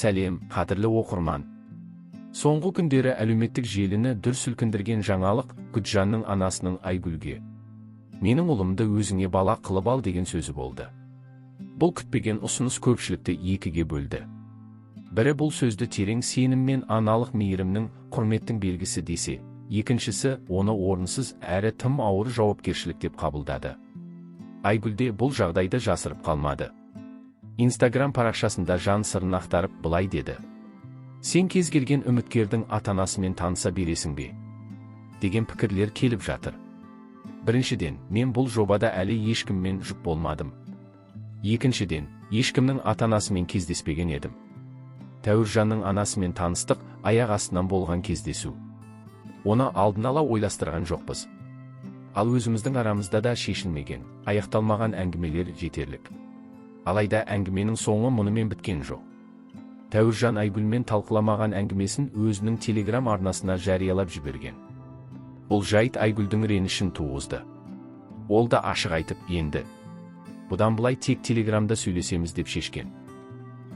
сәлем, қадірлі оқырман. Соңғы күндері әлеуметтік желіні дүр сілкіндірген жаңалық Гүлжанның анасының Айгүлге "Менің ұлымды өзіңе бала қылып ал" деген сөзі болды. Бұл күтпеген ұсыныс көпшілікті екіге бөлді. Бірі бұл сөзді терең сенім мен аналық мейірімнің, құрметтің белгісі десе, екіншісі оны орынсыз әрі тым ауыр жауапкершілік деп қабылдады. Айгүлде бұл жағдайды жасырып қалмады. Инстаграм парақшасында жан сырын ақтарып былай деді: "Сен кез келген үміткердің ата-анасымен таныса бересің бе?" деген пікірлер келіп жатыр. Біріншіден, мен бұл жобада әлі ешкіммен жұп болмадым. Екіншіден, ешкімнің ата-анасымен кездеспеген едім. Тәуіржанның анасымен таныстық аяқ астынан болған кездесу. Оны алдын ала ойластырған жоқпыз. Ал өзіміздің арамызда да шешілмеген, аяқталмаған әңгімелер жетерлік. Алайда әңгіменің соңы мұнымен біткен жоқ. Тәуіржан Айгүлмен талқыламаған әңгімесін өзінің телеграм арнасына жариялап жіберген. Бұл жайт Айгүлдің ренішін туғызды. Ол да ашық айтып, енді бұдан былай тек телеграмда сөйлесеміз деп шешкен.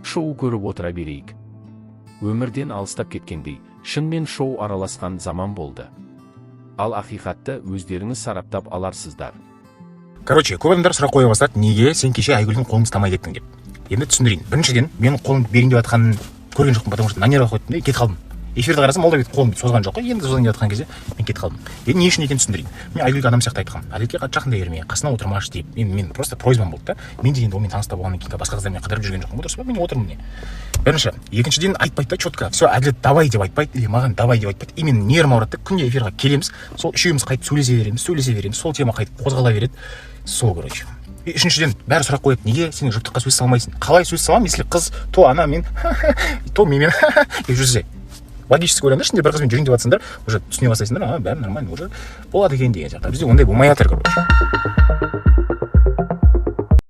Шоу көріп отыра берейік. Өмірден алыстап кеткендей, шын мен шоу араласқан заман болды. Ал ақиқатты өздеріңіз сараптап аларсыздар. Короче, көп адамдар сұрақ қоя бастады, неге сен кеше Айгүлдің қолын ұстамай кеттің деп. Енді түсіндірейін. Біріншіден, менің қолымды берейін деп жатқанын көрген жоқпын, потому что нанера қойдым да, кетіп қалдым. Эфирді қарасам, ол да қолымды созған жоқ қой, енді созған деп жатқан кезде мен кетіп қалдым. Енді не үшін екенін түсіндірейін. Мен Айгүлге адам сияқты айтқам. Әдетке жақындай берме, қасына отырмашы деп. Мен просто просьбам болды да. Мен деген онымен таныста болғаннан кейін басқа қыздармен қыдырып жүрген жоқпын. Дұрыс па? Мен отырмын міне. Бірінші, екіншіден айтпайды да четко. Все, әділет давай деп айтпайды, или маған давай деп айтпайды. Именно нервым ауырады. Күнде эфирға келеміз, сол үшеуміз қайтып сөйлесе береміз, сол тема қайтып қозғала береді. Сол, короче. Үшіншіден, бәрі сұрақ қояды, неге сен жұптыққа сөз салмайсың? Қалай сөз саламын, если қыз то ана мен то менімен деп жүрсе. Логически ойлаңдаршы, бір қызбен жүрейін деп жатсыңдар, уже түсіне бастайсыңдар, бәрі нормально, уже болады екен деген сияқты. Бізде ондай болмай жатыр, короче.